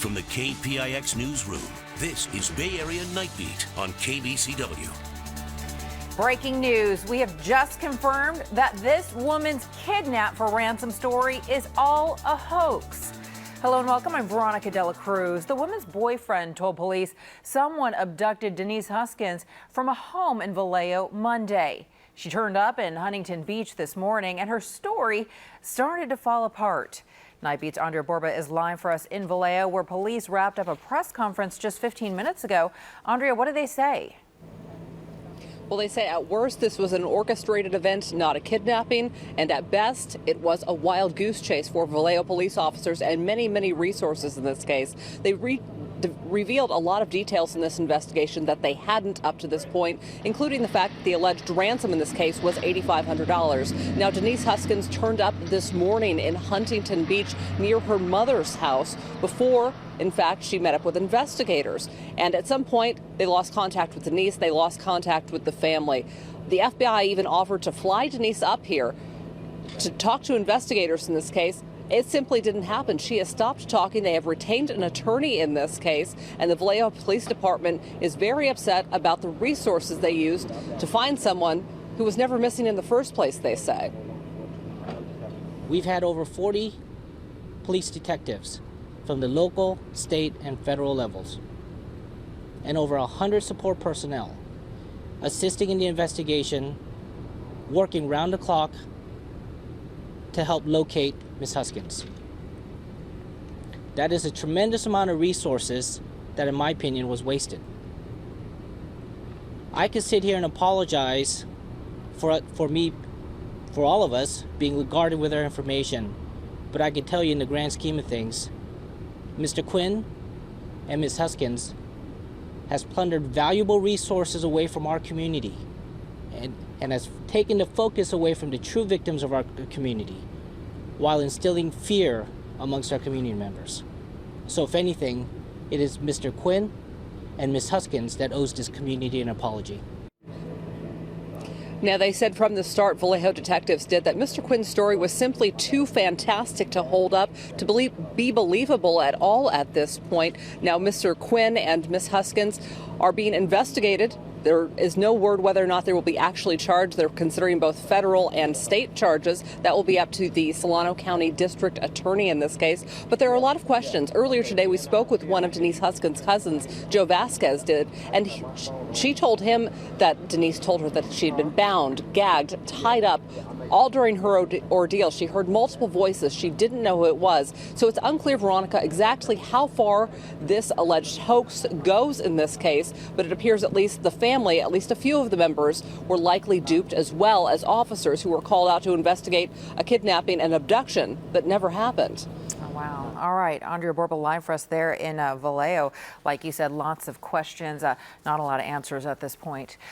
From the KPIX newsroom, this is Bay Area Night Beat on KBCW. Breaking news. We have just confirmed that this woman's kidnap for ransom story is all a hoax. Hello and welcome. I'm Veronica Dela Cruz. The woman's boyfriend told police someone abducted Denise Huskins from a home in Vallejo Monday. She turned up in Huntington Beach this morning and her story started to fall apart. Night Beat's Andria Borba is live for us in Vallejo, where police wrapped up a press conference just 15 minutes ago. Andria, what did they say? Well, they say at worst this was an orchestrated event, not a kidnapping, and at best it was a wild goose chase for Vallejo police officers and many resources in this case. They revealed a lot of details in this investigation that they hadn't up to this point, including the fact that the alleged ransom in this case was $8,500. Now, Denise Huskins turned up this morning in Huntington Beach near her mother's house before, in fact, she met up with investigators. And at some point, they lost contact with Denise. They lost contact with the family. The FBI even offered to fly Denise up here to talk to investigators in this case. It simply didn't happen. She has stopped talking. They have retained an attorney in this case, and the Vallejo Police Department is very upset about the resources they used to find someone who was never missing in the first place, they say. We've had over 40 police detectives from the local, state, and federal levels, and over 100 support personnel assisting in the investigation, working round the clock to help locate Ms. Huskins. That is a tremendous amount of resources that, in my opinion, was wasted. I could sit here and apologize for all of us being guarded with our information, but I can tell you in the grand scheme of things, Mr. Quinn and Ms. Huskins has plundered valuable resources away from our community and has taken the focus away from the true victims of our community, while instilling fear amongst our community members. So if anything, it is Mr. Quinn and Ms. Huskins that owes this community an apology. Now, they said from the start, Vallejo detectives did, that Mr. Quinn's story was simply too fantastic to hold up, to be believable at all at this point. Now, Mr. Quinn and Ms. Huskins are being investigated. There is no word whether or not they will be actually charged. They're considering both federal and state charges. That will be up to the Solano County District Attorney in this case. But there are a lot of questions. Earlier today, we spoke with one of Denise Huskins' cousins, Joe Vasquez did, and she told him that Denise told her that she had been bound, gagged, tied up, all during her ordeal. She heard multiple voices. She didn't know who it was. So it's unclear, Veronica, exactly how far this alleged hoax goes in this case, but it appears at least the family, at least a few of the members, were likely duped, as well as officers who were called out to investigate a kidnapping and abduction that never happened. Oh, wow. All right. Andria Borba live for us there in Vallejo. Like you said, lots of questions, not a lot of answers at this point.